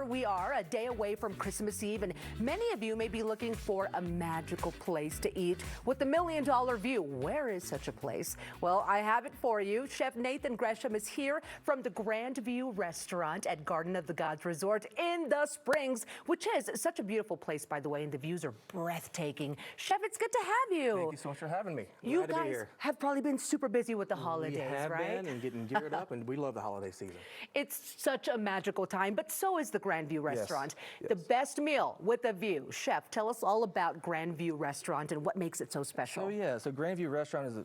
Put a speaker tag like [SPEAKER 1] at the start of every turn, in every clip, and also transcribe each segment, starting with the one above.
[SPEAKER 1] we are, a day away from Christmas Eve, and many of you may be looking for a magical place to eat with the $1 million view. Where is such a place? Well, I have it for you. Chef Nathan Gresham is here from the Grand View restaurant at Garden of the Gods Resort in the Springs, which is such a beautiful place, by the way, and the views are breathtaking. Chef, it's good to have you.
[SPEAKER 2] Thank you so much for having me.
[SPEAKER 1] You guys have probably been super busy with the holidays,
[SPEAKER 2] right? We have
[SPEAKER 1] right?
[SPEAKER 2] been and getting geared up, and we love the holiday season.
[SPEAKER 1] It's such a magical time, but so is the Grand View restaurant.
[SPEAKER 2] Yes.
[SPEAKER 1] The best meal with a view. Chef, tell us all about Grand View restaurant and what makes it so special.
[SPEAKER 2] So Grand View restaurant is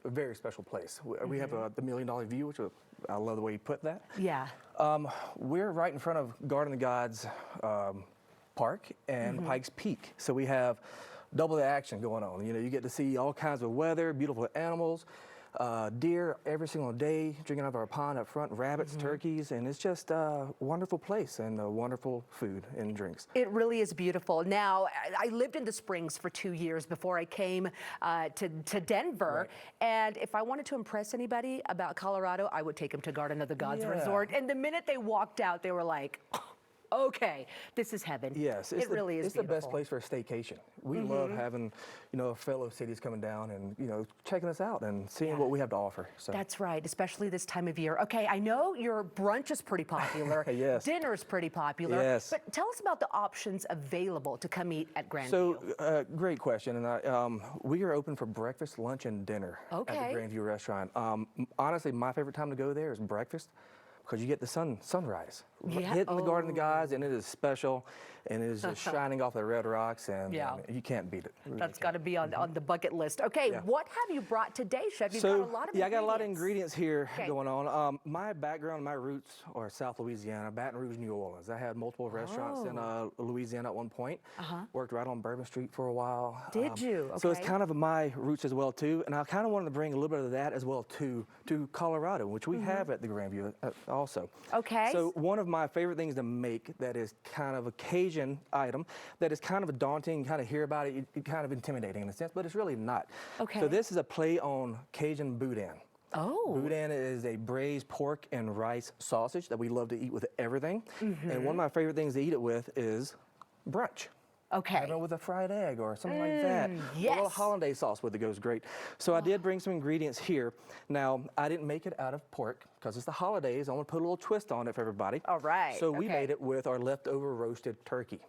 [SPEAKER 2] a very special place. We have the $1 million view, which I love the way you put that.
[SPEAKER 1] Yeah.
[SPEAKER 2] We're right in front of Garden of the Gods Park and Pikes Peak. So we have double the action going on. You know, you get to see all kinds of weather, beautiful animals, deer every single day, drinking out of our pond up front, rabbits, turkeys, and it's just a wonderful place and wonderful food and drinks.
[SPEAKER 1] It really is beautiful. Now, I lived in the Springs for 2 years before I came to Denver, and if I wanted to impress anybody about Colorado, I would take them to Garden of the Gods Resort, and the minute they walked out, they were like, okay, this is heaven.
[SPEAKER 2] Yes,
[SPEAKER 1] it really is
[SPEAKER 2] it's
[SPEAKER 1] beautiful.
[SPEAKER 2] the best place for a staycation. We love having, fellow cities coming down and, checking us out and seeing what we have to offer. So.
[SPEAKER 1] That's right, especially this time of year. Okay, I know your brunch is pretty popular.
[SPEAKER 2] Yes.
[SPEAKER 1] Dinner's pretty popular.
[SPEAKER 2] Yes.
[SPEAKER 1] But tell us about the options available to come eat at Grand View.
[SPEAKER 2] So, great question. And we are open for breakfast, lunch, and dinner at the Grand View restaurant. Honestly, my favorite time to go there is breakfast, because you get the sunrise hitting the Garden of the Gods, and it is special, and it is just shining off the red rocks, and you can't beat it. Really.
[SPEAKER 1] That's got to be on the bucket list. Okay, what have you brought today, Chef? You've got a lot of ingredients.
[SPEAKER 2] I got a lot of ingredients here going on. My background, my roots are South Louisiana, Baton Rouge, New Orleans. I had multiple restaurants in Louisiana at one point. Worked right on Bourbon Street for a while.
[SPEAKER 1] Did you? Okay.
[SPEAKER 2] So it's kind of my roots as well too, and I kind of wanted to bring a little bit of that as well to Colorado, which we have at the Grand View also.
[SPEAKER 1] Okay.
[SPEAKER 2] So one of my favorite things to make that is kind of a Cajun item that is kind of a daunting, kind of hear about it, kind of intimidating in a sense, but it's really not.
[SPEAKER 1] Okay.
[SPEAKER 2] So this is a play on Cajun boudin.
[SPEAKER 1] Oh.
[SPEAKER 2] Boudin is a braised pork and rice sausage that we love to eat with everything. And one of my favorite things to eat it with is brunch.
[SPEAKER 1] Okay.
[SPEAKER 2] With a fried egg or something like that.
[SPEAKER 1] Yes.
[SPEAKER 2] A little hollandaise sauce with it goes great. So I did bring some ingredients here. Now, I didn't make it out of pork because it's the holidays. I want to put a little twist on it for everybody.
[SPEAKER 1] All right.
[SPEAKER 2] So we made it with our leftover roasted turkey.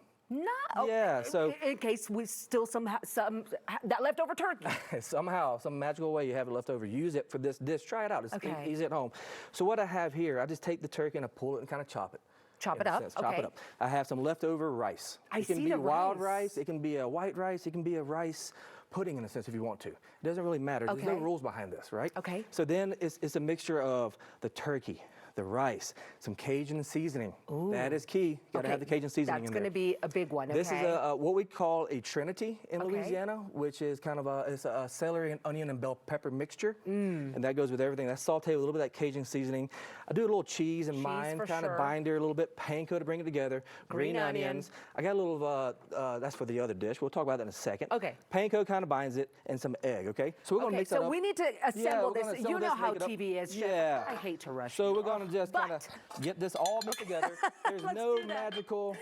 [SPEAKER 1] Yeah,
[SPEAKER 2] so
[SPEAKER 1] in case we still that leftover turkey.
[SPEAKER 2] Somehow, some magical way you have it left over, use it for this dish. Try it out. It's easy at home. So what I have here, I just take the turkey and I pull it and kind of chop it.
[SPEAKER 1] Chop it up.
[SPEAKER 2] Chop it up. I have some leftover rice.
[SPEAKER 1] It
[SPEAKER 2] can be wild rice. It can be a white rice. It can be a rice pudding in a sense if you want to. It doesn't really matter. There's no rules behind this, right?
[SPEAKER 1] Okay.
[SPEAKER 2] So then it's a mixture of the turkey, the rice, some Cajun seasoning. Ooh. That is key. Got to have the Cajun seasoning in there.
[SPEAKER 1] That's going to be a big one.
[SPEAKER 2] This is what we call a trinity in Louisiana, which is kind of a celery and onion and bell pepper mixture, and that goes with everything. That's sauteed with a little bit of that Cajun seasoning. I do a little cheese in mine, kind of binder, a little bit panko to bring it together. Green onions. I got a little that's for the other dish. We'll talk about that in a second. Okay. Panko kind of binds it, and some egg. Okay. So we're gonna mix that up.
[SPEAKER 1] So we need to assemble this. You know how TV is, Chef.
[SPEAKER 2] Yeah.
[SPEAKER 1] I hate to rush.
[SPEAKER 2] So we're gonna just kind of get this all mixed together. There's no magical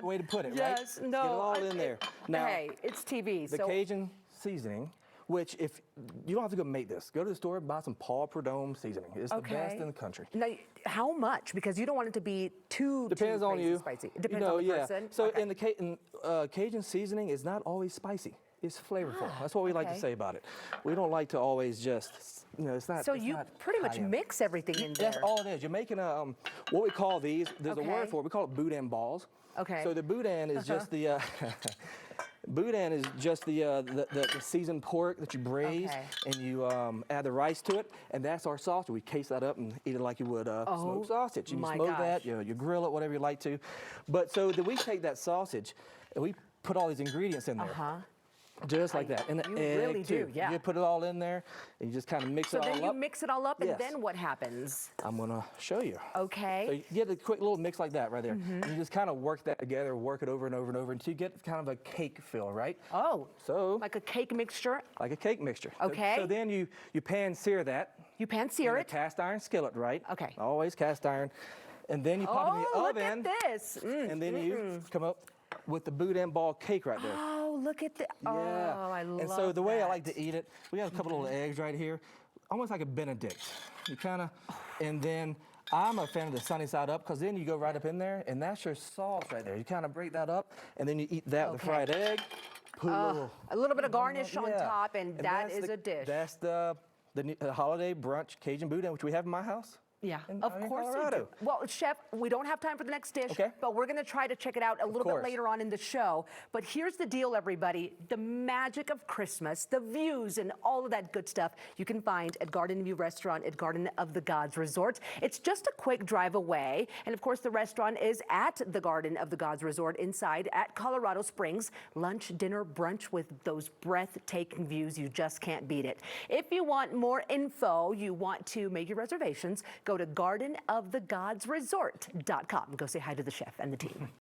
[SPEAKER 2] way to put it, right?
[SPEAKER 1] Yes, no.
[SPEAKER 2] Get it all in there. Now,
[SPEAKER 1] hey, it's TV.
[SPEAKER 2] The Cajun seasoning, which if you don't have to go make this, go to the store and buy some Paul Prudhomme seasoning. It's the best in the country.
[SPEAKER 1] Now, how much? Because you don't want it to be too
[SPEAKER 2] Depends on you.
[SPEAKER 1] Spicy. It depends on the person.
[SPEAKER 2] So in the Cajun seasoning, it's not always spicy. It's flavorful. That's what we like to say about it. We don't like to always just, it's not.
[SPEAKER 1] So you pretty much mix everything in there.
[SPEAKER 2] That's all it is. You're making what we call these. There's a word for it. We call it boudin balls. Okay. So the boudin is just the. Boudin is just the seasoned pork that you braise, and you add the rice to it, and that's our sausage. We case that up and eat it like you would smoked sausage. You smoke that, you grill it, whatever you like to. But so then we take that sausage, and we put all these ingredients in there. Just like that. And the egg
[SPEAKER 1] really
[SPEAKER 2] too.
[SPEAKER 1] do, yeah.
[SPEAKER 2] You put it all in there, and you just kind of mix it all up.
[SPEAKER 1] So then you mix it all up, and then what happens?
[SPEAKER 2] I'm going to show you.
[SPEAKER 1] Okay.
[SPEAKER 2] So you get a quick little mix like that right there. And you just kind of work that together, work it over and over and over until you get kind of a cake feel, right?
[SPEAKER 1] Oh, so like a cake mixture?
[SPEAKER 2] Like a cake mixture.
[SPEAKER 1] Okay.
[SPEAKER 2] So then you pan sear that.
[SPEAKER 1] You pan sear it?
[SPEAKER 2] A cast iron skillet, right?
[SPEAKER 1] Okay.
[SPEAKER 2] Always cast iron. And then you pop it in the oven.
[SPEAKER 1] Look at this.
[SPEAKER 2] And then you come up with the boudin ball cake right there.
[SPEAKER 1] Oh, look at that.
[SPEAKER 2] Yeah.
[SPEAKER 1] Oh, I love that.
[SPEAKER 2] And so the way I like to eat it, we got a couple little eggs right here, almost like a Benedict. You kind of, and then I'm a fan of the sunny side up because then you go right up in there and that's your sauce right there. You kind of break that up and then you eat that with the fried egg. Put
[SPEAKER 1] a little bit of garnish on top and that is a dish.
[SPEAKER 2] That's the holiday brunch Cajun boudin, which we have in my house.
[SPEAKER 1] Yeah, of course we do. Well, Chef, we don't have time for the next dish, but we're going to try to check it out a little bit later on in the show. But here's the deal, everybody. The magic of Christmas, the views and all of that good stuff you can find at Garden View Restaurant at Garden of the Gods Resort. It's just a quick drive away. And of course, the restaurant is at the Garden of the Gods Resort inside at Colorado Springs. Lunch, dinner, brunch with those breathtaking views. You just can't beat it. If you want more info, you want to make your reservations, go to gardenofthegodsresort.com. Go say hi to the chef and the team.